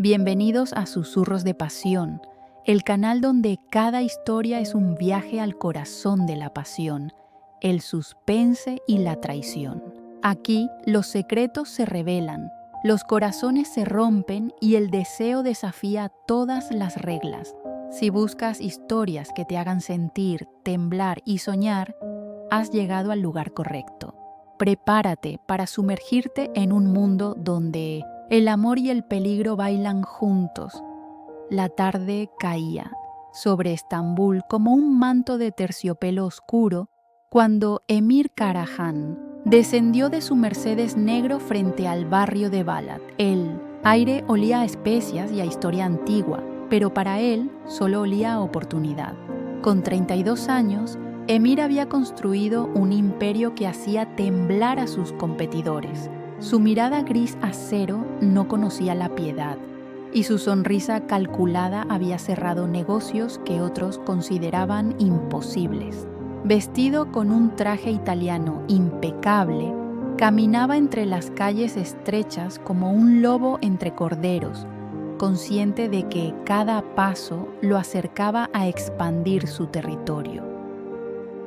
Bienvenidos a Susurros de Pasión, el canal donde cada historia es un viaje al corazón de la pasión, el suspense y la traición. Aquí los secretos se revelan, los corazones se rompen y el deseo desafía todas las reglas. Si buscas historias que te hagan sentir, temblar y soñar, has llegado al lugar correcto. Prepárate para sumergirte en un mundo donde el amor y el peligro bailan juntos. La tarde caía sobre Estambul como un manto de terciopelo oscuro cuando Emir Karahan descendió de su Mercedes negro frente al barrio de Balad. El aire olía a especias y a historia antigua, pero para él solo olía a oportunidad. Con 32 años, Emir había construido un imperio que hacía temblar a sus competidores. Su mirada gris acero no conocía la piedad, y su sonrisa calculada había cerrado negocios que otros consideraban imposibles. Vestido con un traje italiano impecable, caminaba entre las calles estrechas como un lobo entre corderos, consciente de que cada paso lo acercaba a expandir su territorio.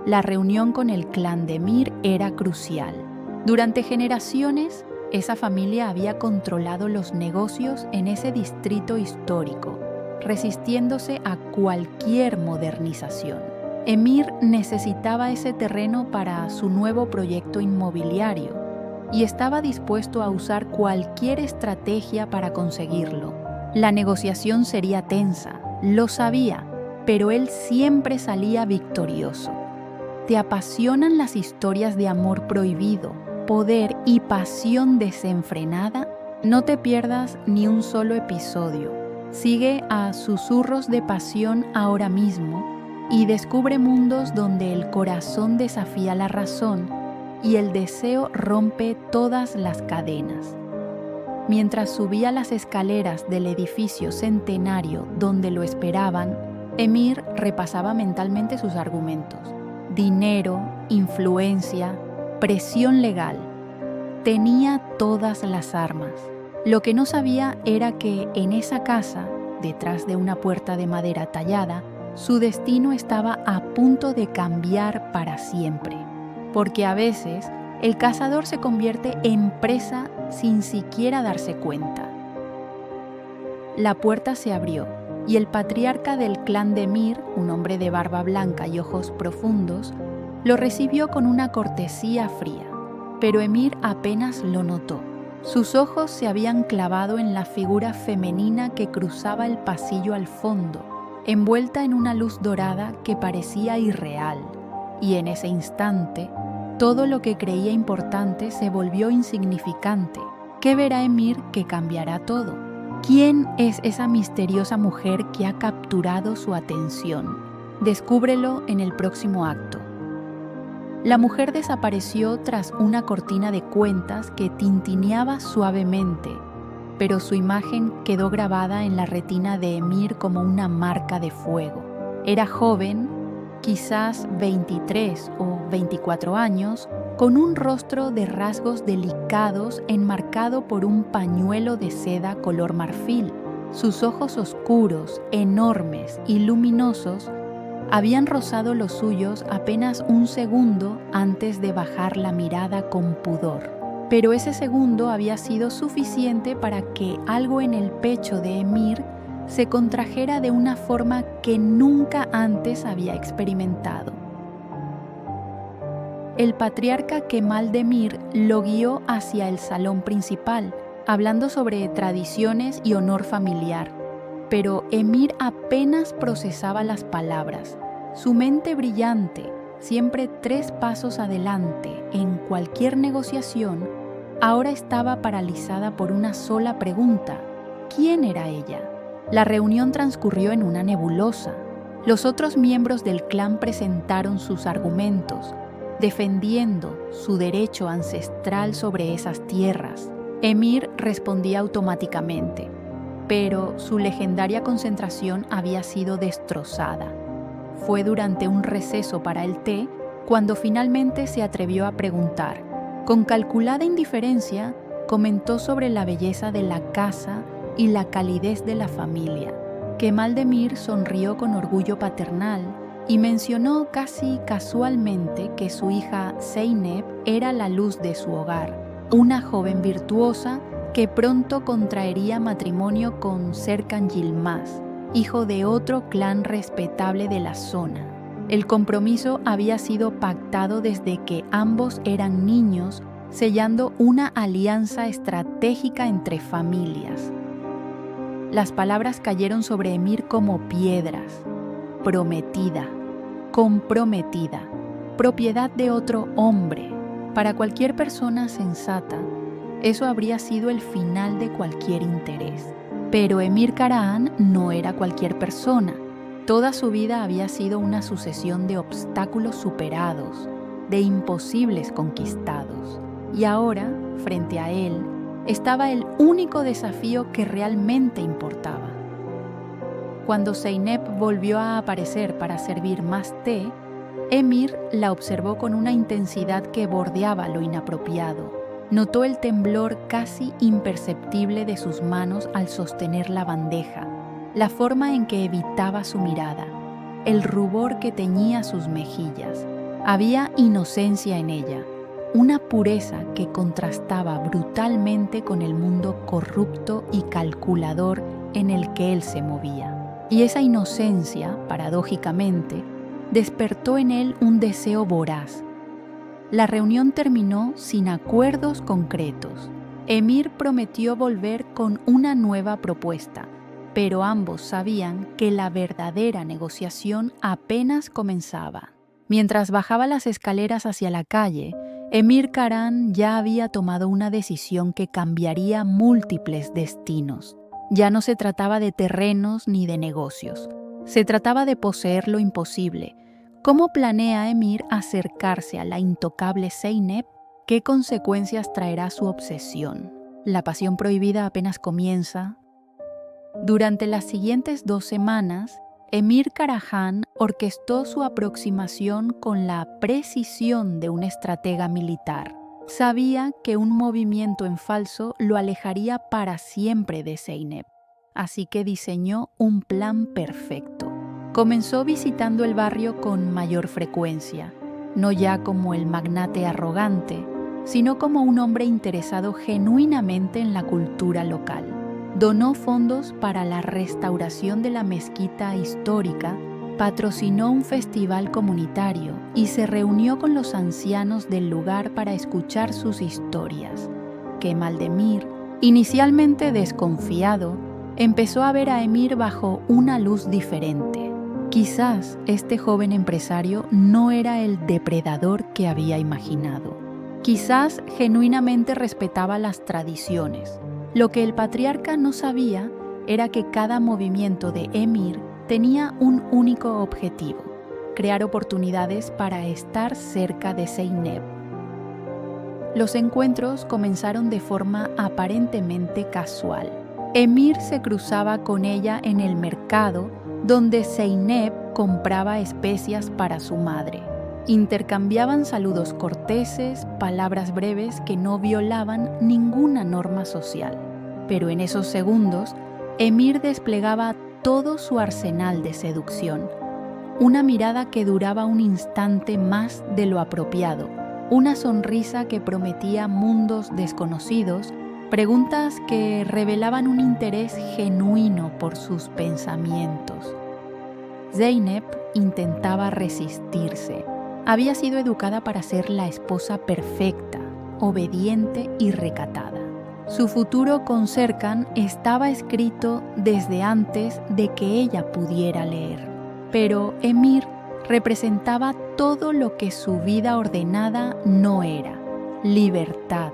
La reunión con el clan de Emir era crucial. Durante generaciones, esa familia había controlado los negocios en ese distrito histórico, resistiéndose a cualquier modernización. Emir necesitaba ese terreno para su nuevo proyecto inmobiliario y estaba dispuesto a usar cualquier estrategia para conseguirlo. La negociación sería tensa, lo sabía, pero él siempre salía victorioso. ¿Te apasionan las historias de amor prohibido, poder y pasión desenfrenada? No te pierdas ni un solo episodio. Sigue a Susurros de Pasión ahora mismo y descubre mundos donde el corazón desafía la razón y el deseo rompe todas las cadenas. Mientras subía las escaleras del edificio centenario donde lo esperaban, Emir repasaba mentalmente sus argumentos. Dinero, influencia, presión legal. Tenía todas las armas. Lo que no sabía era que en esa casa, detrás de una puerta de madera tallada, su destino estaba a punto de cambiar para siempre. Porque a veces el cazador se convierte en presa sin siquiera darse cuenta. La puerta se abrió y el patriarca del clan de Emir, un hombre de barba blanca y ojos profundos, lo recibió con una cortesía fría. Pero Emir apenas lo notó. Sus ojos se habían clavado en la figura femenina que cruzaba el pasillo al fondo, envuelta en una luz dorada que parecía irreal. Y en ese instante, todo lo que creía importante se volvió insignificante. ¿Qué verá Emir que cambiará todo? ¿Quién es esa misteriosa mujer que ha capturado su atención? Descúbrelo en el próximo acto. La mujer desapareció tras una cortina de cuentas que tintineaba suavemente, pero su imagen quedó grabada en la retina de Emir como una marca de fuego. Era joven, quizás 23 o 24 años, con un rostro de rasgos delicados enmarcado por un pañuelo de seda color marfil. Sus ojos oscuros, enormes y luminosos habían rozado los suyos apenas un segundo antes de bajar la mirada con pudor. Pero ese segundo había sido suficiente para que algo en el pecho de Emir se contrajera de una forma que nunca antes había experimentado. El patriarca Kemal Demir lo guió hacia el salón principal, hablando sobre tradiciones y honor familiar, pero Emir apenas procesaba las palabras. Su mente brillante, siempre 3 pasos adelante en cualquier negociación, ahora estaba paralizada por una sola pregunta: ¿quién era ella? La reunión transcurrió en una nebulosa. Los otros miembros del clan presentaron sus argumentos, defendiendo su derecho ancestral sobre esas tierras. Emir respondía automáticamente, pero su legendaria concentración había sido destrozada. Fue durante un receso para el té cuando finalmente se atrevió a preguntar. Con calculada indiferencia, comentó sobre la belleza de la casa y la calidez de la familia. Kemal Demir sonrió con orgullo paternal y mencionó casi casualmente que su hija Zeynep era la luz de su hogar, una joven virtuosa que pronto contraería matrimonio con Serkan Yilmaz, hijo de otro clan respetable de la zona. El compromiso había sido pactado desde que ambos eran niños, sellando una alianza estratégica entre familias. Las palabras cayeron sobre Emir como piedras. Prometida, comprometida, propiedad de otro hombre. Para cualquier persona sensata, eso habría sido el final de cualquier interés. Pero Emir Karahan no era cualquier persona. Toda su vida había sido una sucesión de obstáculos superados, de imposibles conquistados. Y ahora, frente a él, estaba el único desafío que realmente importaba. Cuando Zeynep volvió a aparecer para servir más té, Emir la observó con una intensidad que bordeaba lo inapropiado. Notó el temblor casi imperceptible de sus manos al sostener la bandeja, la forma en que evitaba su mirada, el rubor que teñía sus mejillas. Había inocencia en ella, una pureza que contrastaba brutalmente con el mundo corrupto y calculador en el que él se movía. Y esa inocencia, paradójicamente, despertó en él un deseo voraz. La reunión terminó sin acuerdos concretos. Emir prometió volver con una nueva propuesta, pero ambos sabían que la verdadera negociación apenas comenzaba. Mientras bajaba las escaleras hacia la calle, Emir Karahan ya había tomado una decisión que cambiaría múltiples destinos. Ya no se trataba de terrenos ni de negocios. Se trataba de poseer lo imposible. ¿Cómo planea Emir acercarse a la intocable Zeynep? ¿Qué consecuencias traerá su obsesión? La pasión prohibida apenas comienza. Durante las siguientes 2 semanas, Emir Karahan orquestó su aproximación con la precisión de un estratega militar. Sabía que un movimiento en falso lo alejaría para siempre de Zeynep, así que diseñó un plan perfecto. Comenzó visitando el barrio con mayor frecuencia, no ya como el magnate arrogante, sino como un hombre interesado genuinamente en la cultura local. Donó fondos para la restauración de la mezquita histórica, patrocinó un festival comunitario y se reunió con los ancianos del lugar para escuchar sus historias. Kemal Demir, inicialmente desconfiado, empezó a ver a Emir bajo una luz diferente. Quizás este joven empresario no era el depredador que había imaginado. Quizás genuinamente respetaba las tradiciones. Lo que el patriarca no sabía era que cada movimiento de Emir tenía un único objetivo: crear oportunidades para estar cerca de Zeynep. Los encuentros comenzaron de forma aparentemente casual. Emir se cruzaba con ella en el mercado, donde Zeynep compraba especias para su madre. Intercambiaban saludos corteses, palabras breves que no violaban ninguna norma social. Pero en esos segundos, Emir desplegaba todo su arsenal de seducción. Una mirada que duraba un instante más de lo apropiado, una sonrisa que prometía mundos desconocidos, preguntas que revelaban un interés genuino por sus pensamientos. Zeynep intentaba resistirse. Había sido educada para ser la esposa perfecta, obediente y recatada. Su futuro con Serkan estaba escrito desde antes de que ella pudiera leer. Pero Emir representaba todo lo que su vida ordenada no era: libertad,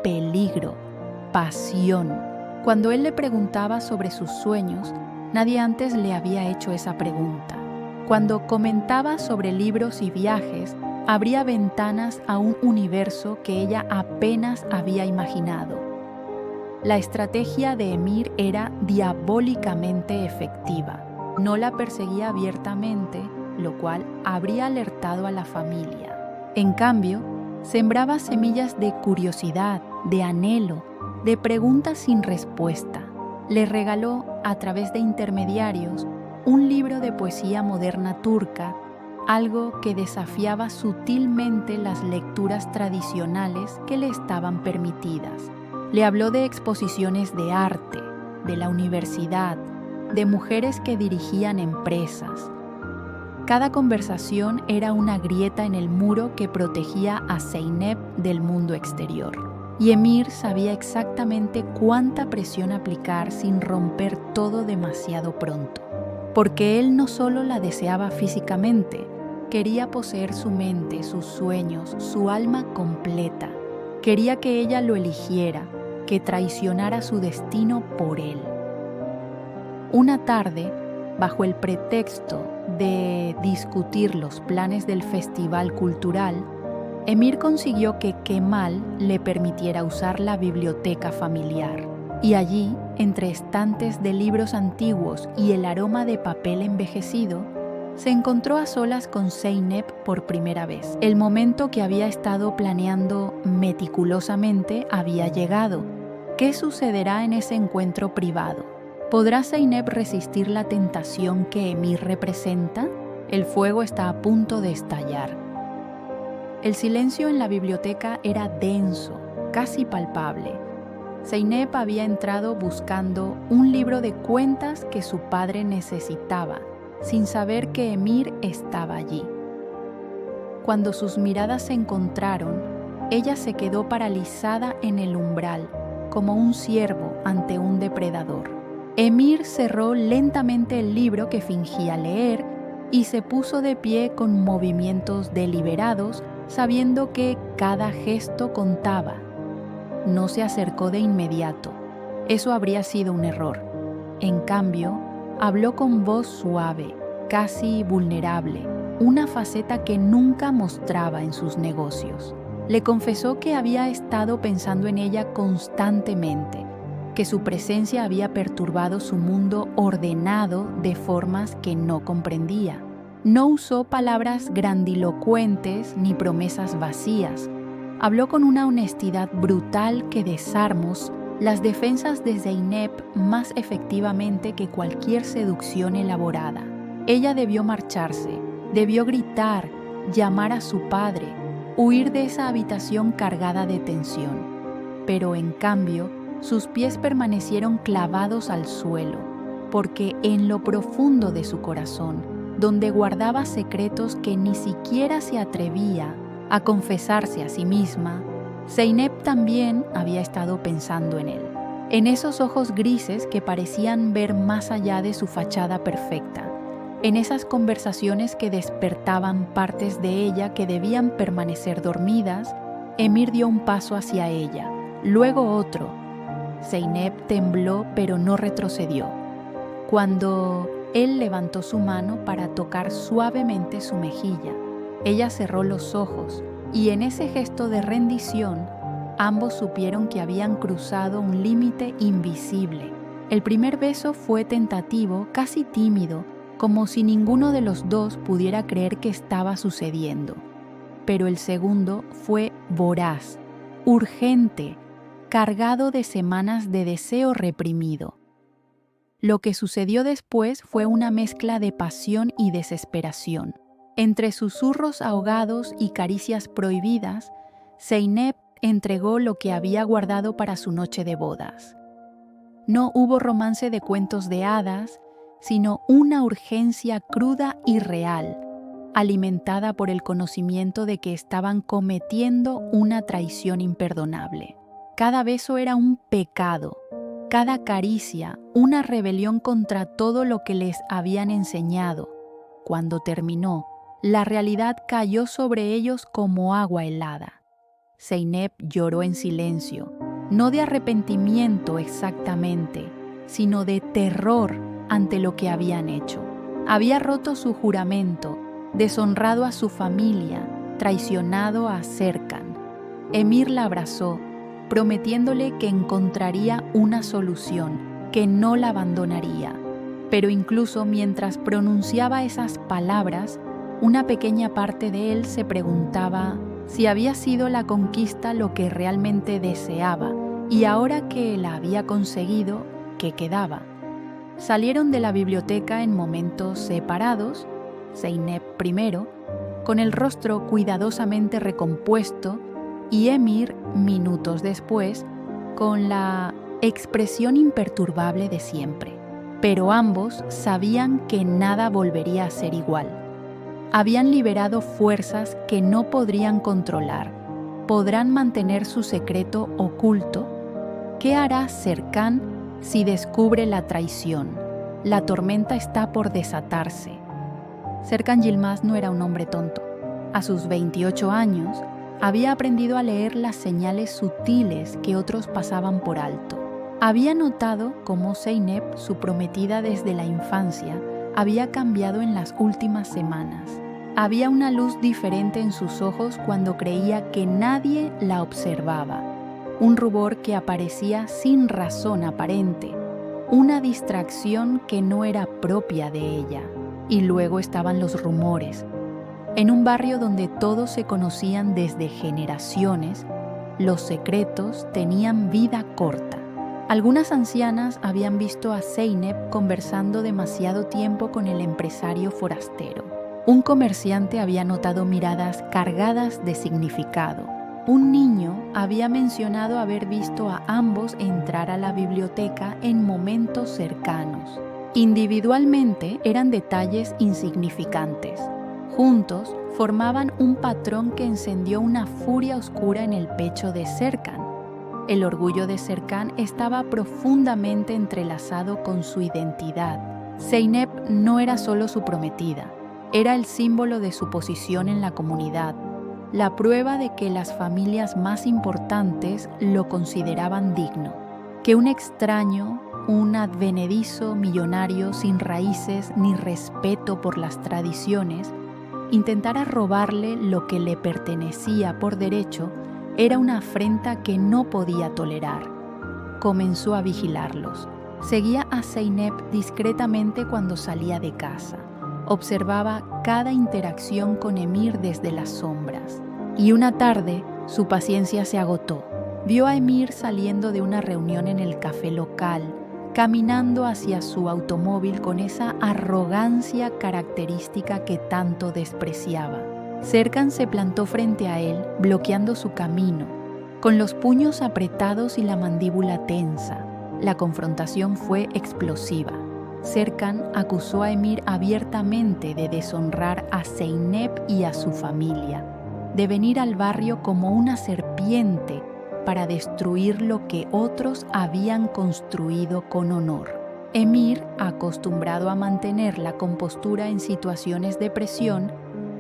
peligro, pasión. Cuando él le preguntaba sobre sus sueños, nadie antes le había hecho esa pregunta. Cuando comentaba sobre libros y viajes, abría ventanas a un universo que ella apenas había imaginado. La estrategia de Emir era diabólicamente efectiva. No la perseguía abiertamente, lo cual habría alertado a la familia. En cambio, sembraba semillas de curiosidad, de anhelo, de preguntas sin respuesta. le regaló, a través de intermediarios, un libro de poesía moderna turca, algo que desafiaba sutilmente las lecturas tradicionales que le estaban permitidas. Le habló de exposiciones de arte, de la universidad, de mujeres que dirigían empresas. Cada conversación era una grieta en el muro que protegía a Zeynep del mundo exterior. Y Emir sabía exactamente cuánta presión aplicar sin romper todo demasiado pronto. Porque él no solo la deseaba físicamente, quería poseer su mente, sus sueños, su alma completa. Quería que ella lo eligiera, que traicionara su destino por él. Una tarde, bajo el pretexto de discutir los planes del festival cultural, Emir consiguió que Kemal le permitiera usar la biblioteca familiar. Y allí, entre estantes de libros antiguos y el aroma de papel envejecido, se encontró a solas con Zeynep por primera vez. El momento que había estado planeando meticulosamente había llegado. ¿Qué sucederá en ese encuentro privado? ¿Podrá Zeynep resistir la tentación que Emir representa? El fuego está a punto de estallar. El silencio en la biblioteca era denso, casi palpable. Zeynep había entrado buscando un libro de cuentas que su padre necesitaba, sin saber que Emir estaba allí. Cuando sus miradas se encontraron, ella se quedó paralizada en el umbral, como un ciervo ante un depredador. Emir cerró lentamente el libro que fingía leer y se puso de pie con movimientos deliberados, sabiendo que cada gesto contaba. No se acercó de inmediato. Eso habría sido un error. En cambio, habló con voz suave, casi vulnerable, una faceta que nunca mostraba en sus negocios. Le confesó que había estado pensando en ella constantemente, que su presencia había perturbado su mundo ordenado de formas que no comprendía. No usó palabras grandilocuentes ni promesas vacías. Habló con una honestidad brutal que desarmó las defensas de Zeynep más efectivamente que cualquier seducción elaborada. Ella debió marcharse, debió gritar, llamar a su padre, huir de esa habitación cargada de tensión. Pero en cambio, sus pies permanecieron clavados al suelo, porque en lo profundo de su corazón, donde guardaba secretos que ni siquiera se atrevía a confesarse a sí misma, Zeynep también había estado pensando en él, en esos ojos grises que parecían ver más allá de su fachada perfecta, en esas conversaciones que despertaban partes de ella que debían permanecer dormidas. Emir dio un paso hacia ella, luego otro. Zeynep tembló pero no retrocedió. Cuando él levantó su mano para tocar suavemente su mejilla, ella cerró los ojos y en ese gesto de rendición, ambos supieron que habían cruzado un límite invisible. El primer beso fue tentativo, casi tímido, como si ninguno de los dos pudiera creer que estaba sucediendo. Pero el segundo fue voraz, urgente, cargado de semanas de deseo reprimido. Lo que sucedió después fue una mezcla de pasión y desesperación. Entre susurros ahogados y caricias prohibidas, Zeynep entregó lo que había guardado para su noche de bodas. No hubo romance de cuentos de hadas, sino una urgencia cruda y real, alimentada por el conocimiento de que estaban cometiendo una traición imperdonable. Cada beso era un pecado, cada caricia una rebelión contra todo lo que les habían enseñado. Cuando terminó, la realidad cayó sobre ellos como agua helada. Zeynep lloró en silencio, no de arrepentimiento exactamente, sino de terror ante lo que habían hecho. Había roto su juramento, deshonrado a su familia, traicionado a Serkan. Emir la abrazó, prometiéndole que encontraría una solución, que no la abandonaría. Pero incluso mientras pronunciaba esas palabras, una pequeña parte de él se preguntaba si había sido la conquista lo que realmente deseaba, y ahora que la había conseguido, que quedaba. Salieron de la biblioteca en momentos separados, Zeynep primero, con el rostro cuidadosamente recompuesto, y Emir, minutos después, con la expresión imperturbable de siempre. Pero ambos sabían que nada volvería a ser igual. Habían liberado fuerzas que no podrían controlar. ¿Podrán mantener su secreto oculto? ¿Qué hará Serkan si descubre la traición? La tormenta está por desatarse. Serkan Yilmaz no era un hombre tonto. A sus 28 años, había aprendido a leer las señales sutiles que otros pasaban por alto. Había notado cómo Zeynep, su prometida desde la infancia, había cambiado en las últimas semanas. Había una luz diferente en sus ojos cuando creía que nadie la observaba. Un rubor que aparecía sin razón aparente. Una distracción que no era propia de ella. Y luego estaban los rumores. En un barrio donde todos se conocían desde generaciones, los secretos tenían vida corta. Algunas ancianas habían visto a Zeynep conversando demasiado tiempo con el empresario forastero. Un comerciante había notado miradas cargadas de significado. Un niño había mencionado haber visto a ambos entrar a la biblioteca en momentos cercanos. Individualmente eran detalles insignificantes. Juntos formaban un patrón que encendió una furia oscura en el pecho de Serkan. El orgullo de Serkan estaba profundamente entrelazado con su identidad. Zeynep no era solo su prometida, era el símbolo de su posición en la comunidad, la prueba de que las familias más importantes lo consideraban digno. Que un extraño, un advenedizo millonario sin raíces ni respeto por las tradiciones, intentara robarle lo que le pertenecía por derecho era una afrenta que no podía tolerar. Comenzó a vigilarlos. Seguía a Zeynep discretamente cuando salía de casa. Observaba cada interacción con Emir desde las sombras. Y una tarde, su paciencia se agotó. Vio a Emir saliendo de una reunión en el café local, caminando hacia su automóvil con esa arrogancia característica que tanto despreciaba. Serkan se plantó frente a él, bloqueando su camino, con los puños apretados y la mandíbula tensa. La confrontación fue explosiva. Serkan acusó a Emir abiertamente de deshonrar a Zeynep y a su familia, de venir al barrio como una serpiente para destruir lo que otros habían construido con honor. Emir, acostumbrado a mantener la compostura en situaciones de presión,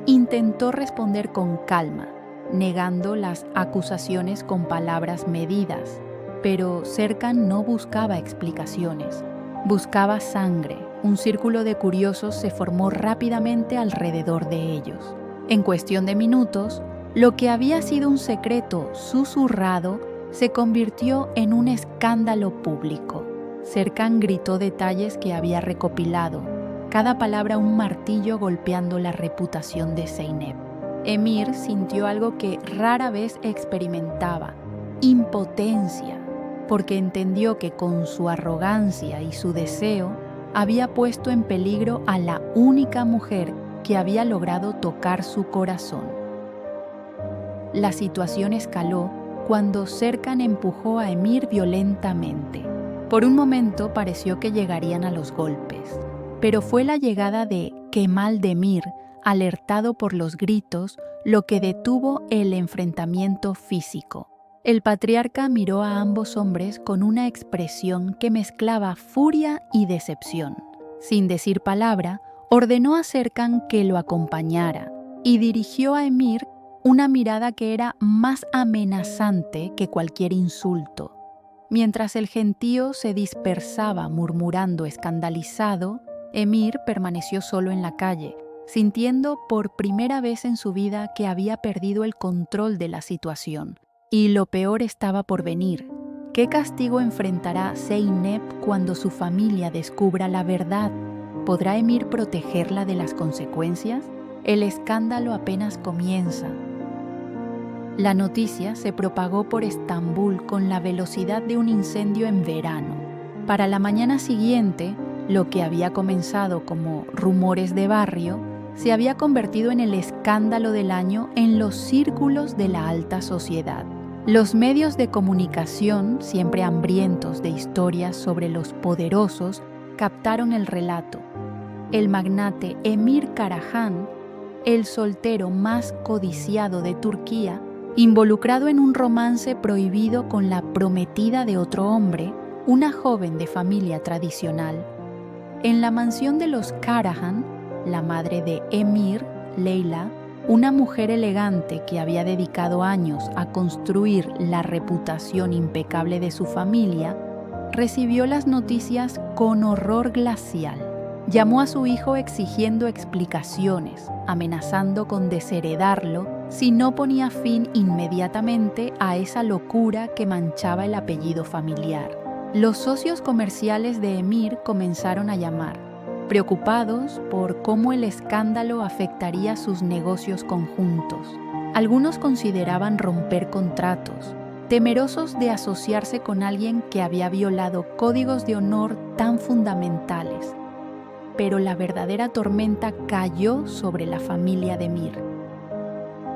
intentó responder con calma, negando las acusaciones con palabras medidas, pero Serkan no buscaba explicaciones, buscaba sangre. Un círculo de curiosos se formó rápidamente alrededor de ellos. En cuestión de minutos, lo que había sido un secreto susurrado se convirtió en un escándalo público. Serkan gritó detalles que había recopilado, cada palabra un martillo golpeando la reputación de Zeynep. Emir sintió algo que rara vez experimentaba: impotencia, porque entendió que con su arrogancia y su deseo había puesto en peligro a la única mujer que había logrado tocar su corazón. La situación escaló cuando Serkan empujó a Emir violentamente. Por un momento pareció que llegarían a los golpes, pero fue la llegada de Kemal Demir, alertado por los gritos, lo que detuvo el enfrentamiento físico. El patriarca miró a ambos hombres con una expresión que mezclaba furia y decepción. Sin decir palabra, ordenó a Serkan que lo acompañara y dirigió a Emir una mirada que era más amenazante que cualquier insulto. Mientras el gentío se dispersaba murmurando escandalizado, Emir permaneció solo en la calle, sintiendo por primera vez en su vida que había perdido el control de la situación. Y lo peor estaba por venir. ¿Qué castigo enfrentará Zeynep cuando su familia descubra la verdad? ¿Podrá Emir protegerla de las consecuencias? El escándalo apenas comienza. La noticia se propagó por Estambul con la velocidad de un incendio en verano. Para la mañana siguiente, lo que había comenzado como rumores de barrio se había convertido en el escándalo del año en los círculos de la alta sociedad. Los medios de comunicación, siempre hambrientos de historias sobre los poderosos, captaron el relato. El magnate Emir Karahan, el soltero más codiciado de Turquía, involucrado en un romance prohibido con la prometida de otro hombre, una joven de familia tradicional. En la mansión de los Karahan, la madre de Emir, Leila, una mujer elegante que había dedicado años a construir la reputación impecable de su familia, recibió las noticias con horror glacial. Llamó a su hijo exigiendo explicaciones, amenazando con desheredarlo si no ponía fin inmediatamente a esa locura que manchaba el apellido familiar. Los socios comerciales de Emir comenzaron a llamar, preocupados por cómo el escándalo afectaría sus negocios conjuntos. Algunos consideraban romper contratos, temerosos de asociarse con alguien que había violado códigos de honor tan fundamentales. Pero la verdadera tormenta cayó sobre la familia de Emir.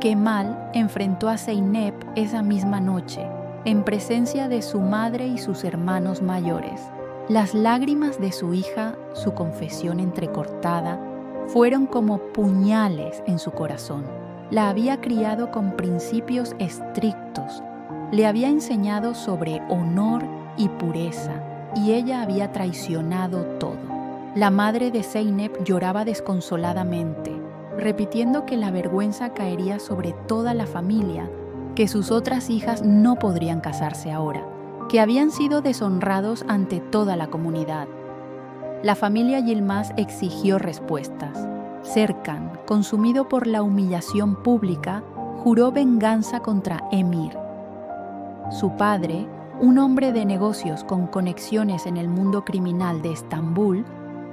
Kemal enfrentó a Zeynep esa misma noche, en presencia de su madre y sus hermanos mayores. Las lágrimas de su hija, su confesión entrecortada, fueron como puñales en su corazón. La había criado con principios estrictos, le había enseñado sobre honor y pureza, y ella había traicionado todo. La madre de Zeynep lloraba desconsoladamente, repitiendo que la vergüenza caería sobre toda la familia, que sus otras hijas no podrían casarse ahora, que habían sido deshonrados ante toda la comunidad. La familia Yilmaz exigió respuestas. Serkan, consumido por la humillación pública, juró venganza contra Emir. Su padre, un hombre de negocios con conexiones en el mundo criminal de Estambul,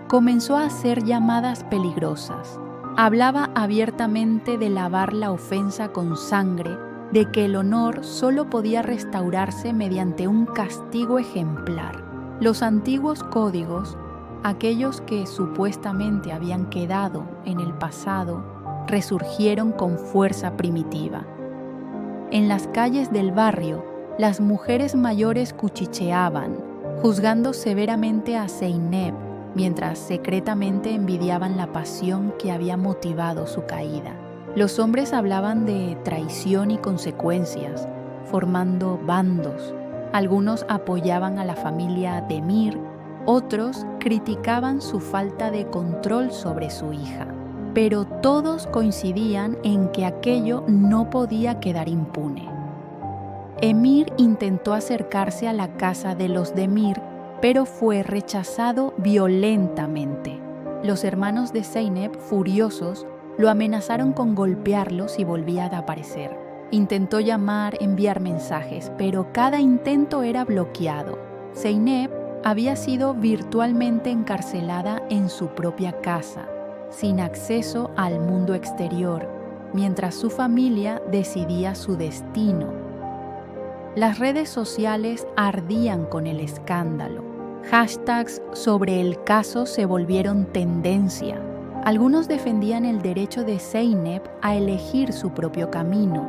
comenzó a hacer llamadas peligrosas. Hablaba abiertamente de lavar la ofensa con sangre, de que el honor solo podía restaurarse mediante un castigo ejemplar. Los antiguos códigos, aquellos que supuestamente habían quedado en el pasado, resurgieron con fuerza primitiva. En las calles del barrio, las mujeres mayores cuchicheaban, juzgando severamente a Zeynep, mientras secretamente envidiaban la pasión que había motivado su caída. Los hombres hablaban de traición y consecuencias, formando bandos. Algunos apoyaban a la familia de Emir, otros criticaban su falta de control sobre su hija. Pero todos coincidían en que aquello no podía quedar impune. Emir intentó acercarse a la casa de los de Emir, pero fue rechazado violentamente. Los hermanos de Zeynep, furiosos, lo amenazaron con golpearlo si volvía a aparecer. Intentó llamar, enviar mensajes, pero cada intento era bloqueado. Zeynep había sido virtualmente encarcelada en su propia casa, sin acceso al mundo exterior, mientras su familia decidía su destino. Las redes sociales ardían con el escándalo. Hashtags sobre el caso se volvieron tendencia. Algunos defendían el derecho de Zeynep a elegir su propio camino,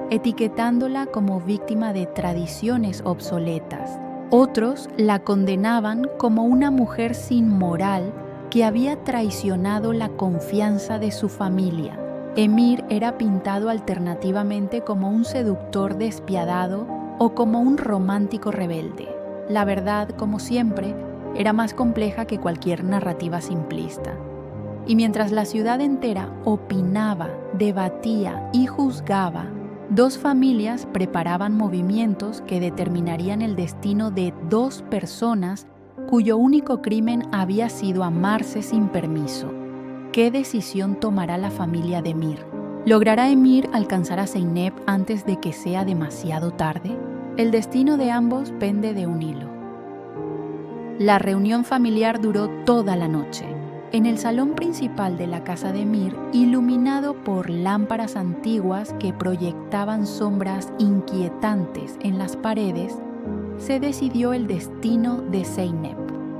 etiquetándola como víctima de tradiciones obsoletas. Otros la condenaban como una mujer sin moral que había traicionado la confianza de su familia. Emir era pintado alternativamente como un seductor despiadado o como un romántico rebelde. La verdad, como siempre, era más compleja que cualquier narrativa simplista. Y mientras la ciudad entera opinaba, debatía y juzgaba, dos familias preparaban movimientos que determinarían el destino de dos personas cuyo único crimen había sido amarse sin permiso. ¿Qué decisión tomará la familia de Emir? ¿Logrará Emir alcanzar a Zeynep antes de que sea demasiado tarde? El destino de ambos pende de un hilo. La reunión familiar duró toda la noche. En el salón principal de la casa de Emir, iluminado por lámparas antiguas que proyectaban sombras inquietantes en las paredes, se decidió el destino de Zeynep.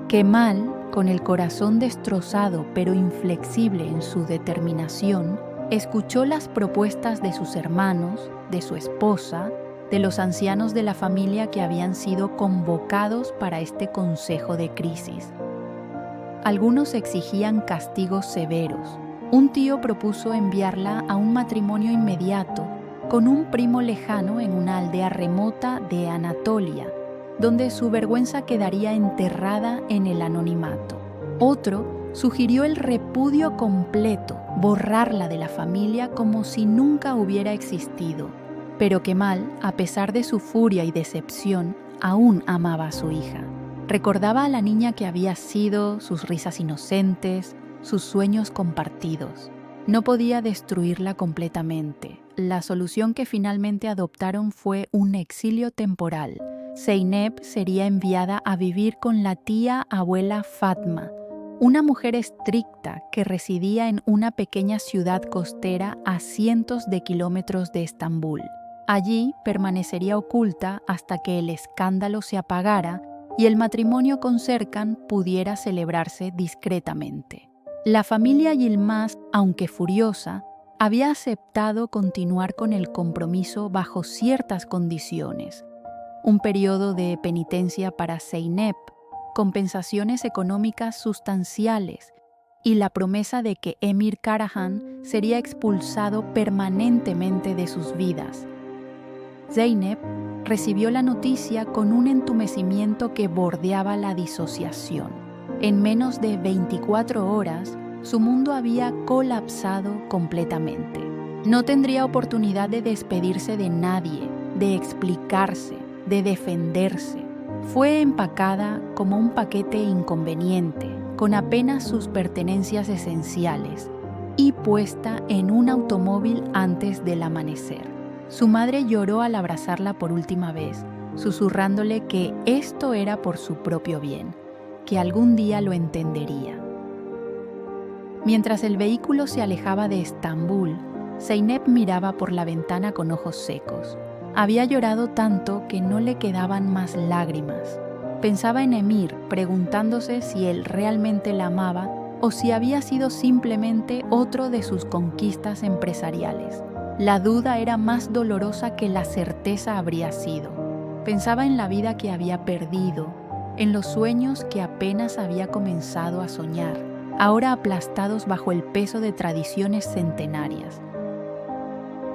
Kemal, con el corazón destrozado pero inflexible en su determinación, escuchó las propuestas de sus hermanos, de su esposa, de los ancianos de la familia que habían sido convocados para este consejo de crisis. Algunos exigían castigos severos. Un tío propuso enviarla a un matrimonio inmediato con un primo lejano en una aldea remota de Anatolia, donde su vergüenza quedaría enterrada en el anonimato. Otro sugirió el repudio completo, borrarla de la familia como si nunca hubiera existido. Pero Kemal, a pesar de su furia y decepción, aún amaba a su hija. Recordaba a la niña que había sido, sus risas inocentes, sus sueños compartidos. No podía destruirla completamente. La solución que finalmente adoptaron fue un exilio temporal. Zeynep sería enviada a vivir con la tía abuela Fatma, una mujer estricta que residía en una pequeña ciudad costera a cientos de kilómetros de Estambul. Allí permanecería oculta hasta que el escándalo se apagara y el matrimonio con Serkan pudiera celebrarse discretamente. La familia Yilmaz, aunque furiosa, había aceptado continuar con el compromiso bajo ciertas condiciones. Un periodo de penitencia para Zeynep, compensaciones económicas sustanciales y la promesa de que Emir Karahan sería expulsado permanentemente de sus vidas. Zeynep recibió la noticia con un entumecimiento que bordeaba la disociación. En menos de 24 horas, su mundo había colapsado completamente. No tendría oportunidad de despedirse de nadie, de explicarse, de defenderse. Fue empacada como un paquete inconveniente, con apenas sus pertenencias esenciales, y puesta en un automóvil antes del amanecer. Su madre lloró al abrazarla por última vez, susurrándole que esto era por su propio bien, que algún día lo entendería. Mientras el vehículo se alejaba de Estambul, Zeynep miraba por la ventana con ojos secos. Había llorado tanto que no le quedaban más lágrimas. Pensaba en Emir, preguntándose si él realmente la amaba o si había sido simplemente otro de sus conquistas empresariales. La duda era más dolorosa que la certeza habría sido. Pensaba en la vida que había perdido, en los sueños que apenas había comenzado a soñar, ahora aplastados bajo el peso de tradiciones centenarias.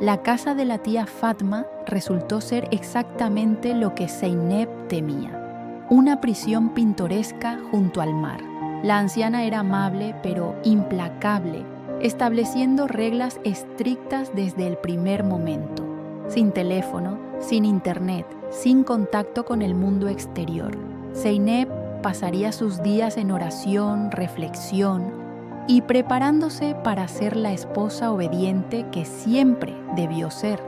La casa de la tía Fatma resultó ser exactamente lo que Zeynep temía: una prisión pintoresca junto al mar. La anciana era amable pero implacable, estableciendo reglas estrictas desde el primer momento. Sin teléfono, sin internet, sin contacto con el mundo exterior. Zeynep pasaría sus días en oración, reflexión y preparándose para ser la esposa obediente que siempre debió ser.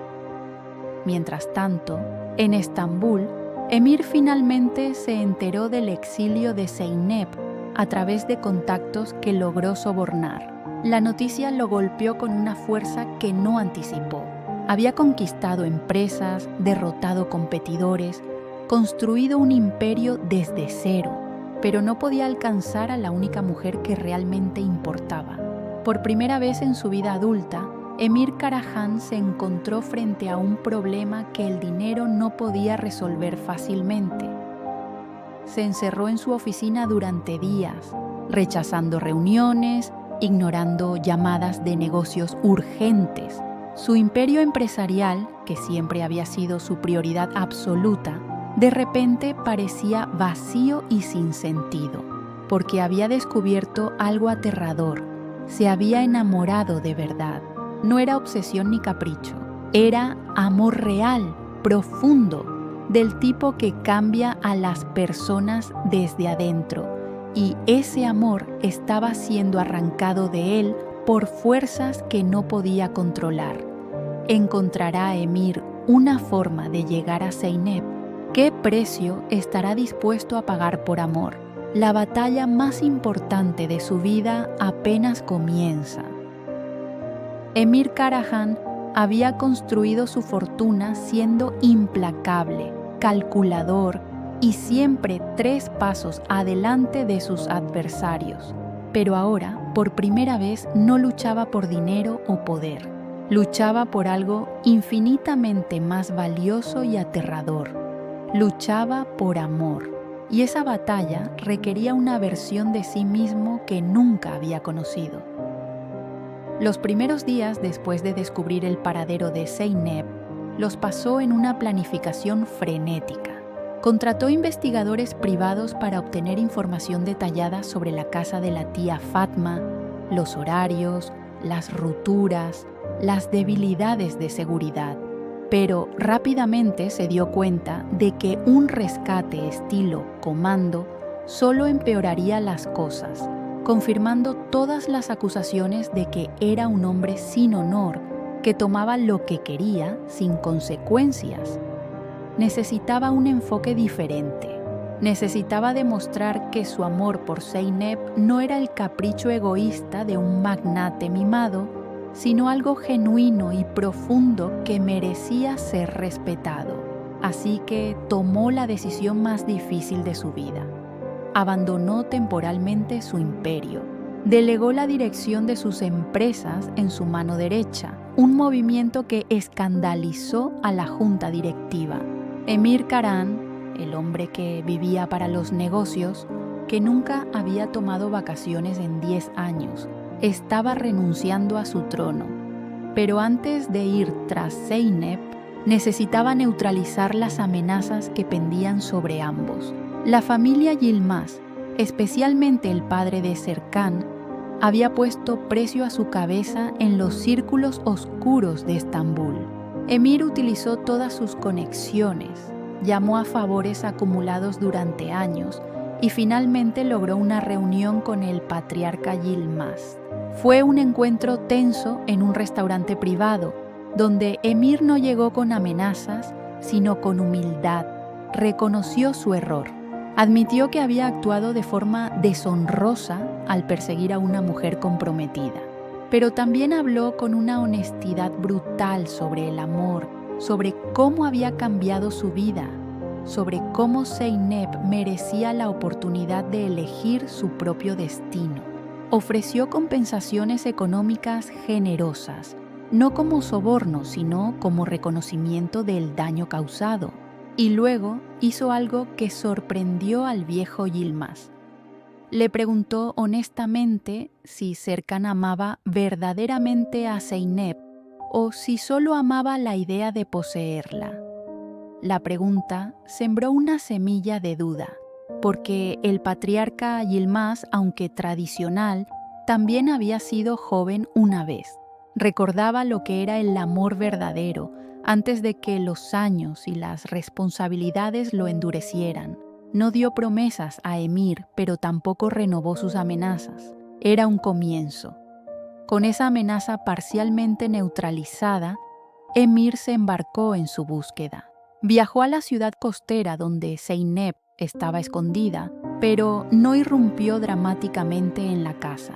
Mientras tanto, en Estambul, Emir finalmente se enteró del exilio de Zeynep a través de contactos que logró sobornar. La noticia lo golpeó con una fuerza que no anticipó. Había conquistado empresas, derrotado competidores, construido un imperio desde cero, pero no podía alcanzar a la única mujer que realmente importaba. Por primera vez en su vida adulta, Emir Karahan se encontró frente a un problema que el dinero no podía resolver fácilmente. Se encerró en su oficina durante días, rechazando reuniones, ignorando llamadas de negocios urgentes. Su imperio empresarial, que siempre había sido su prioridad absoluta, de repente parecía vacío y sin sentido, porque había descubierto algo aterrador. Se había enamorado de verdad. No era obsesión ni capricho, era amor real, profundo, del tipo que cambia a las personas desde adentro, y ese amor estaba siendo arrancado de él por fuerzas que no podía controlar. ¿Encontrará Emir una forma de llegar a Zeynep? ¿Qué precio estará dispuesto a pagar por amor? La batalla más importante de su vida apenas comienza. Emir Karahan había construido su fortuna siendo implacable, calculador, y siempre 3 pasos adelante de sus adversarios. Pero ahora, por primera vez, no luchaba por dinero o poder. Luchaba por algo infinitamente más valioso y aterrador. Luchaba por amor. Y esa batalla requería una versión de sí mismo que nunca había conocido. Los primeros días después de descubrir el paradero de Zeynep, los pasó en una planificación frenética. Contrató investigadores privados para obtener información detallada sobre la casa de la tía Fatma, los horarios, las rupturas, las debilidades de seguridad. Pero rápidamente se dio cuenta de que un rescate estilo comando solo empeoraría las cosas, confirmando todas las acusaciones de que era un hombre sin honor, que tomaba lo que quería sin consecuencias. Necesitaba un enfoque diferente. Necesitaba demostrar que su amor por Zeynep no era el capricho egoísta de un magnate mimado, sino algo genuino y profundo que merecía ser respetado. Así que tomó la decisión más difícil de su vida. Abandonó temporalmente su imperio. Delegó la dirección de sus empresas en su mano derecha, un movimiento que escandalizó a la junta directiva. Emir Karan, el hombre que vivía para los negocios, que nunca había tomado vacaciones en 10 años, estaba renunciando a su trono. Pero antes de ir tras Zeynep, necesitaba neutralizar las amenazas que pendían sobre ambos. La familia Yilmaz, especialmente el padre de Serkan, había puesto precio a su cabeza en los círculos oscuros de Estambul. Emir utilizó todas sus conexiones, llamó a favores acumulados durante años y finalmente logró una reunión con el patriarca Yilmaz. Fue un encuentro tenso en un restaurante privado, donde Emir no llegó con amenazas, sino con humildad. Reconoció su error. Admitió que había actuado de forma deshonrosa al perseguir a una mujer comprometida. Pero también habló con una honestidad brutal sobre el amor, sobre cómo había cambiado su vida, sobre cómo Zeynep merecía la oportunidad de elegir su propio destino. Ofreció compensaciones económicas generosas, no como soborno, sino como reconocimiento del daño causado. Y luego hizo algo que sorprendió al viejo Yilmaz. Le preguntó honestamente si Serkan amaba verdaderamente a Zeynep o si solo amaba la idea de poseerla. La pregunta sembró una semilla de duda, porque el patriarca Yilmaz, aunque tradicional, también había sido joven una vez. Recordaba lo que era el amor verdadero antes de que los años y las responsabilidades lo endurecieran. No dio promesas a Emir, pero tampoco renovó sus amenazas. Era un comienzo. Con esa amenaza parcialmente neutralizada, Emir se embarcó en su búsqueda. Viajó a la ciudad costera donde Zeynep estaba escondida, pero no irrumpió dramáticamente en la casa.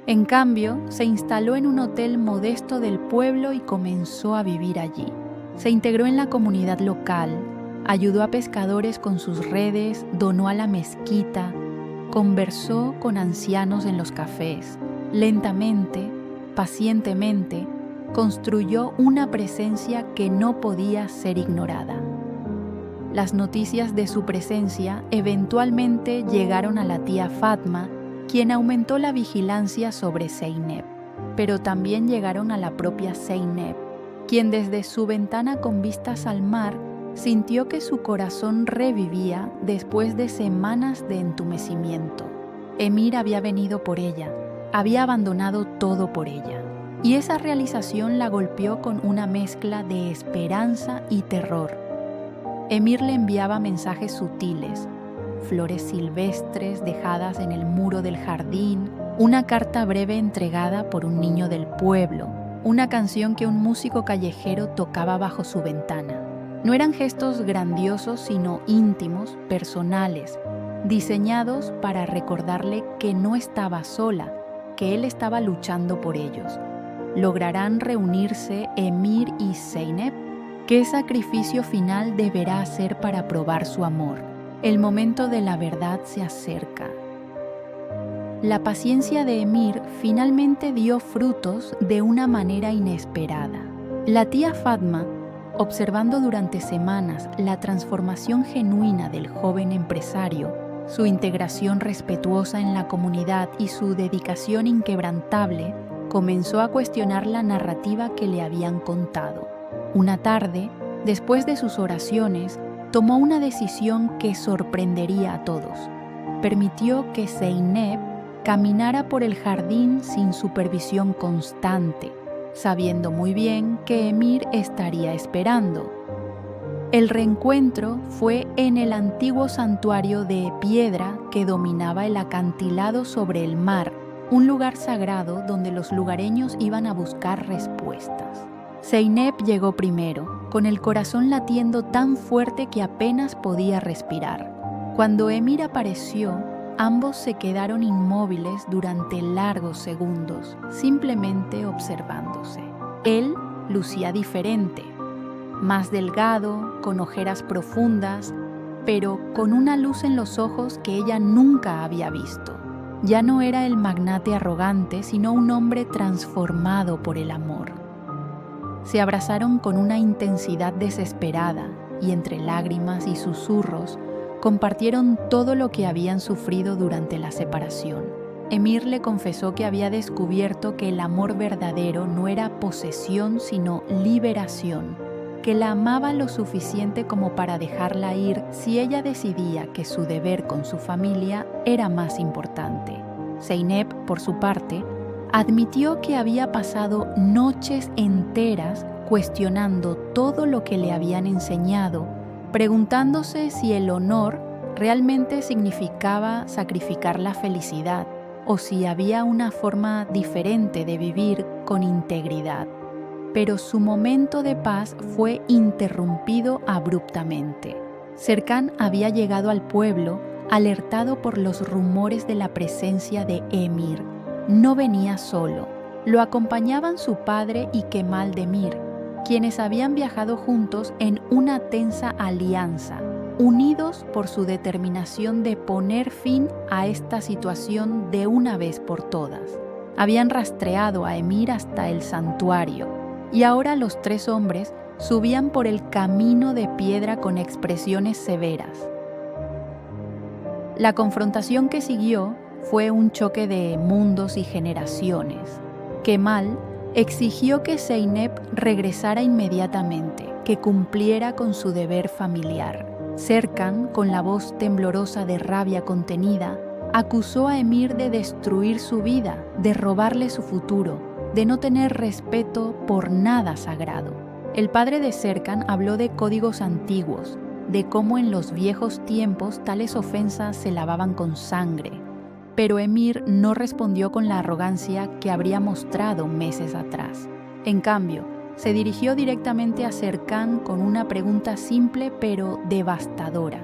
En cambio, se instaló en un hotel modesto del pueblo y comenzó a vivir allí. Se integró en la comunidad local, ayudó a pescadores con sus redes, donó a la mezquita, conversó con ancianos en los cafés. Lentamente, pacientemente, construyó una presencia que no podía ser ignorada. Las noticias de su presencia eventualmente llegaron a la tía Fatma, quien aumentó la vigilancia sobre Zeynep, pero también llegaron a la propia Zeynep, quien desde su ventana con vistas al mar sintió que su corazón revivía después de semanas de entumecimiento. Emir había venido por ella, había abandonado todo por ella, y esa realización la golpeó con una mezcla de esperanza y terror. Emir le enviaba mensajes sutiles, flores silvestres dejadas en el muro del jardín, una carta breve entregada por un niño del pueblo, una canción que un músico callejero tocaba bajo su ventana. No eran gestos grandiosos, sino íntimos, personales, diseñados para recordarle que no estaba sola, que él estaba luchando por ellos. ¿Lograrán reunirse Emir y Zeynep? ¿Qué sacrificio final deberá hacer para probar su amor? El momento de la verdad se acerca. La paciencia de Emir finalmente dio frutos de una manera inesperada. La tía Fatma, observando durante semanas la transformación genuina del joven empresario, su integración respetuosa en la comunidad y su dedicación inquebrantable, comenzó a cuestionar la narrativa que le habían contado. Una tarde, después de sus oraciones, tomó una decisión que sorprendería a todos. Permitió que Zeynep caminara por el jardín sin supervisión constante, sabiendo muy bien que Emir estaría esperando. El reencuentro fue en el antiguo santuario de piedra que dominaba el acantilado sobre el mar, un lugar sagrado donde los lugareños iban a buscar respuestas. Zeynep llegó primero, con el corazón latiendo tan fuerte que apenas podía respirar. Cuando Emir apareció, ambos se quedaron inmóviles durante largos segundos, simplemente observándose. Él lucía diferente, más delgado, con ojeras profundas, pero con una luz en los ojos que ella nunca había visto. Ya no era el magnate arrogante, sino un hombre transformado por el amor. Se abrazaron con una intensidad desesperada y entre lágrimas y susurros compartieron todo lo que habían sufrido durante la separación. Emir le confesó que había descubierto que el amor verdadero no era posesión sino liberación, que la amaba lo suficiente como para dejarla ir si ella decidía que su deber con su familia era más importante. Zeynep, por su parte, admitió que había pasado noches enteras cuestionando todo lo que le habían enseñado, preguntándose si el honor realmente significaba sacrificar la felicidad o si había una forma diferente de vivir con integridad. Pero su momento de paz fue interrumpido abruptamente. Serkan había llegado al pueblo alertado por los rumores de la presencia de Emir. No venía solo, lo acompañaban su padre y Kemal Demir, quienes habían viajado juntos en una tensa alianza, unidos por su determinación de poner fin a esta situación de una vez por todas. Habían rastreado a Emir hasta el santuario, y ahora los tres hombres subían por el camino de piedra con expresiones severas. La confrontación que siguió fue un choque de mundos y generaciones. Kemal exigió que Zeynep regresara inmediatamente, que cumpliera con su deber familiar. Serkan, con la voz temblorosa de rabia contenida, acusó a Emir de destruir su vida, de robarle su futuro, de no tener respeto por nada sagrado. El padre de Serkan habló de códigos antiguos, de cómo en los viejos tiempos tales ofensas se lavaban con sangre, pero Emir no respondió con la arrogancia que habría mostrado meses atrás. En cambio, se dirigió directamente a Serkan con una pregunta simple pero devastadora.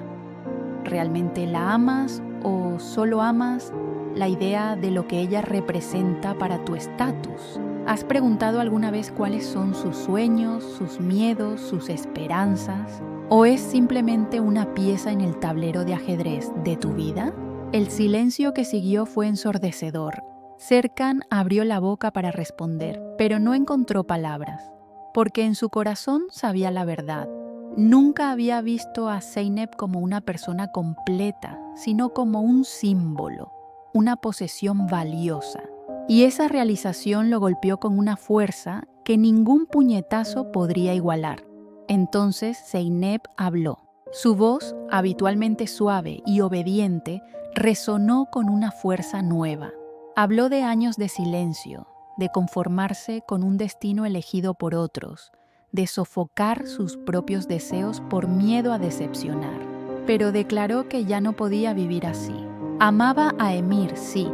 ¿Realmente la amas o solo amas la idea de lo que ella representa para tu estatus? ¿Has preguntado alguna vez cuáles son sus sueños, sus miedos, sus esperanzas? ¿O es simplemente una pieza en el tablero de ajedrez de tu vida? El silencio que siguió fue ensordecedor. Serkan abrió la boca para responder, pero no encontró palabras, porque en su corazón sabía la verdad. Nunca había visto a Zeynep como una persona completa, sino como un símbolo, una posesión valiosa. Y esa realización lo golpeó con una fuerza que ningún puñetazo podría igualar. Entonces Zeynep habló. Su voz, habitualmente suave y obediente, resonó con una fuerza nueva. Habló de años de silencio, de conformarse con un destino elegido por otros, de sofocar sus propios deseos por miedo a decepcionar. Pero declaró que ya no podía vivir así. Amaba a Emir, sí,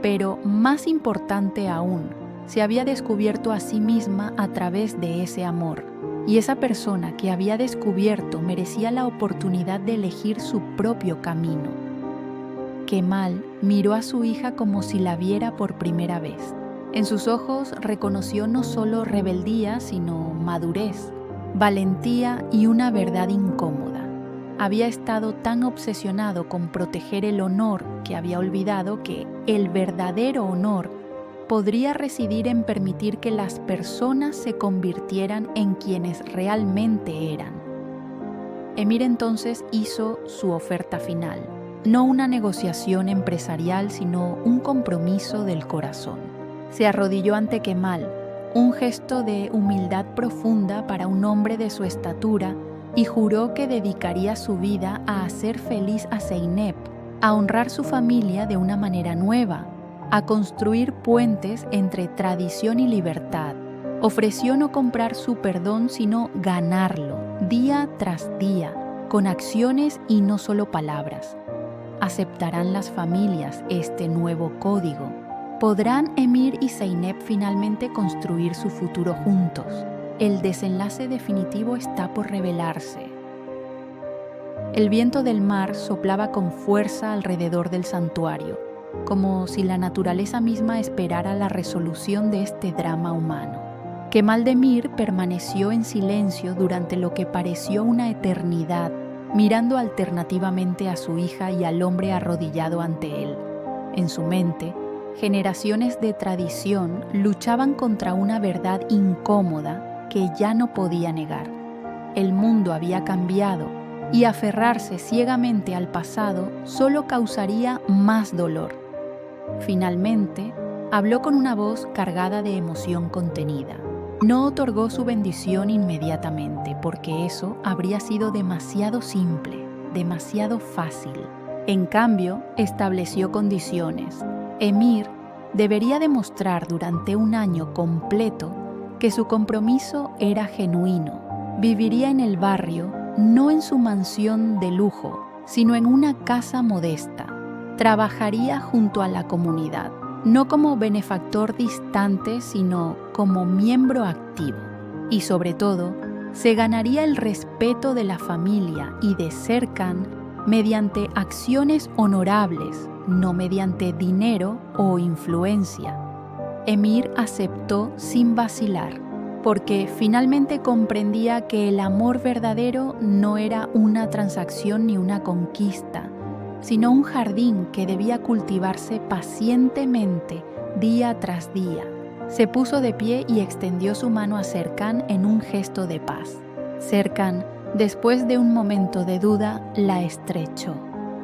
pero más importante aún, se había descubierto a sí misma a través de ese amor. Y esa persona que había descubierto merecía la oportunidad de elegir su propio camino. Kemal miró a su hija como si la viera por primera vez. En sus ojos reconoció no solo rebeldía, sino madurez, valentía y una verdad incómoda. había estado tan obsesionado con proteger el honor que había olvidado que el verdadero honor podría residir en permitir que las personas se convirtieran en quienes realmente eran. Emir entonces hizo su oferta final, no una negociación empresarial, sino un compromiso del corazón. Se arrodilló ante Kemal, un gesto de humildad profunda para un hombre de su estatura, y juró que dedicaría su vida a hacer feliz a Zeynep, a honrar su familia de una manera nueva, a construir puentes entre tradición y libertad. Ofreció no comprar su perdón, sino ganarlo, día tras día, con acciones y no solo palabras. ¿Aceptarán las familias este nuevo código? ¿Podrán Emir y Zeynep finalmente construir su futuro juntos? El desenlace definitivo está por revelarse. El viento del mar soplaba con fuerza alrededor del santuario, como si la naturaleza misma esperara la resolución de este drama humano. Kemal Demir permaneció en silencio durante lo que pareció una eternidad, mirando alternativamente a su hija y al hombre arrodillado ante él. En su mente, generaciones de tradición luchaban contra una verdad incómoda que ya no podía negar. El mundo había cambiado y aferrarse ciegamente al pasado solo causaría más dolor. Finalmente, habló con una voz cargada de emoción contenida. No otorgó su bendición inmediatamente, porque eso habría sido demasiado simple, demasiado fácil. En cambio, estableció condiciones. Emir debería demostrar durante un año completo que su compromiso era genuino. Viviría en el barrio, no en su mansión de lujo, sino en una casa modesta. Trabajaría junto a la comunidad, no como benefactor distante, sino como miembro activo. Y sobre todo, se ganaría el respeto de la familia y de Serkan mediante acciones honorables, no mediante dinero o influencia. Emir aceptó sin vacilar, porque finalmente comprendía que el amor verdadero no era una transacción ni una conquista, sino un jardín que debía cultivarse pacientemente día tras día. Se puso de pie y extendió su mano a Serkan en un gesto de paz. Serkan, después de un momento de duda, la estrechó.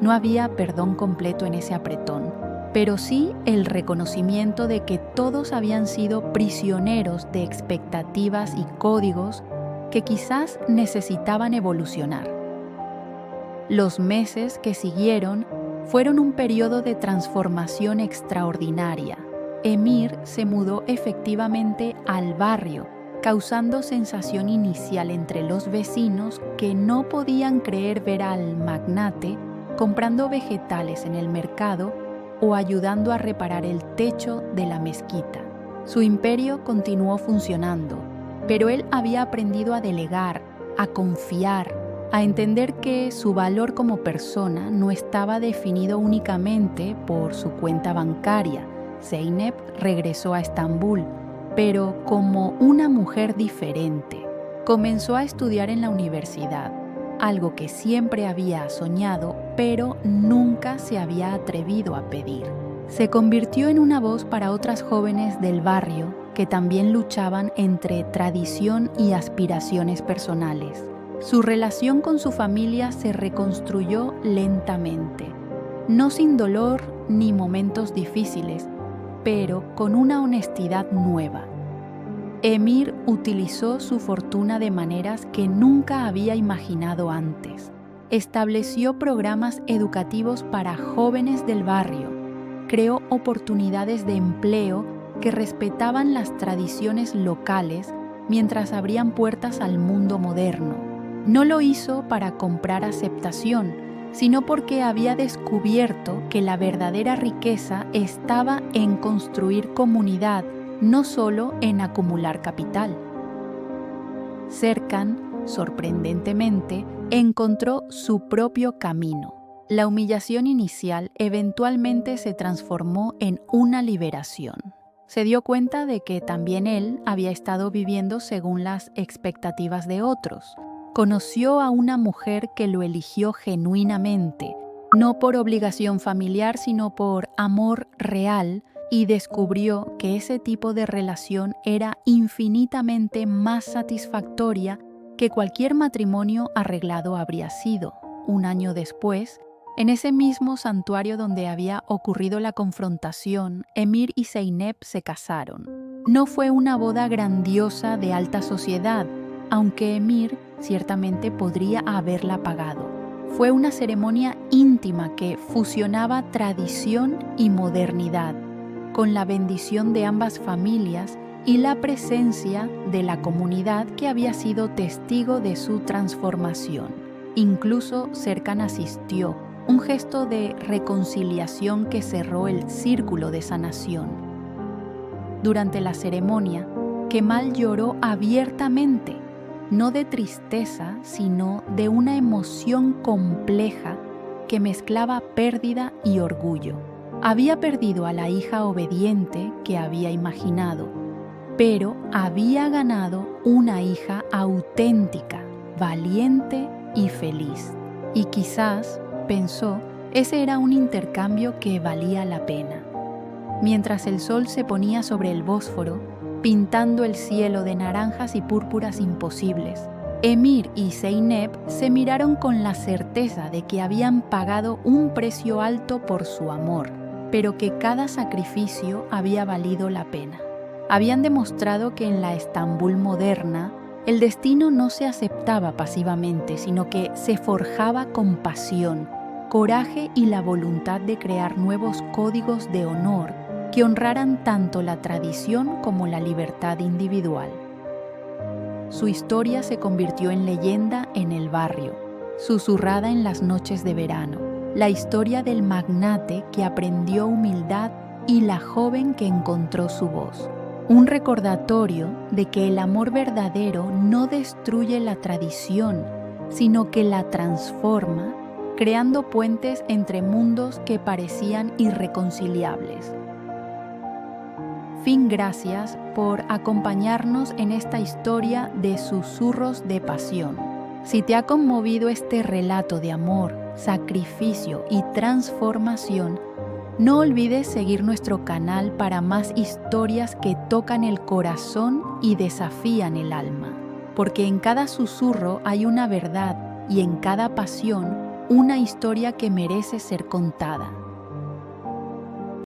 No había perdón completo en ese apretón, pero sí el reconocimiento de que todos habían sido prisioneros de expectativas y códigos que quizás necesitaban evolucionar. Los meses que siguieron fueron un periodo de transformación extraordinaria. Emir se mudó efectivamente al barrio, causando sensación inicial entre los vecinos que no podían creer ver al magnate comprando vegetales en el mercado o ayudando a reparar el techo de la mezquita. Su imperio continuó funcionando, pero él había aprendido a delegar, a confiar, a entender que su valor como persona no estaba definido únicamente por su cuenta bancaria. Zeynep regresó a Estambul, pero como una mujer diferente. Comenzó a estudiar en la universidad, algo que siempre había soñado, pero nunca se había atrevido a pedir. Se convirtió en una voz para otras jóvenes del barrio que también luchaban entre tradición y aspiraciones personales. Su relación con su familia se reconstruyó lentamente, no sin dolor ni momentos difíciles, pero con una honestidad nueva. Emir utilizó su fortuna de maneras que nunca había imaginado antes. Estableció programas educativos para jóvenes del barrio, creó oportunidades de empleo que respetaban las tradiciones locales mientras abrían puertas al mundo moderno. No lo hizo para comprar aceptación, sino porque había descubierto que la verdadera riqueza estaba en construir comunidad, no solo en acumular capital. Serkan, sorprendentemente, encontró su propio camino. La humillación inicial eventualmente se transformó en una liberación. Se dio cuenta de que también él había estado viviendo según las expectativas de otros, conoció a una mujer que lo eligió genuinamente, no por obligación familiar, sino por amor real, y descubrió que ese tipo de relación era infinitamente más satisfactoria que cualquier matrimonio arreglado habría sido. Un año después, en ese mismo santuario donde había ocurrido la confrontación, Emir y Zeynep se casaron. No fue una boda grandiosa de alta sociedad, aunque Emir ciertamente podría haberla pagado. Fue una ceremonia íntima que fusionaba tradición y modernidad, con la bendición de ambas familias y la presencia de la comunidad que había sido testigo de su transformación. Incluso Serkan asistió, un gesto de reconciliación que cerró el círculo de sanación. Durante la ceremonia, Kemal lloró abiertamente, no de tristeza, sino de una emoción compleja que mezclaba pérdida y orgullo. Había perdido a la hija obediente que había imaginado, pero había ganado una hija auténtica, valiente y feliz. Y quizás, pensó, ese era un intercambio que valía la pena. Mientras el sol se ponía sobre el Bósforo, pintando el cielo de naranjas y púrpuras imposibles, Emir y Zeynep se miraron con la certeza de que habían pagado un precio alto por su amor, pero que cada sacrificio había valido la pena. Habían demostrado que en la Estambul moderna, el destino no se aceptaba pasivamente, sino que se forjaba con pasión, coraje y la voluntad de crear nuevos códigos de honor que honraran tanto la tradición como la libertad individual. Su historia se convirtió en leyenda en el barrio, susurrada en las noches de verano, la historia del magnate que aprendió humildad y la joven que encontró su voz. Un recordatorio de que el amor verdadero no destruye la tradición, sino que la transforma, creando puentes entre mundos que parecían irreconciliables. Gracias por acompañarnos en esta historia de susurros de pasión. Si te ha conmovido este relato de amor, sacrificio y transformación, no olvides seguir nuestro canal para más historias que tocan el corazón y desafían el alma, porque en cada susurro hay una verdad y en cada pasión una historia que merece ser contada.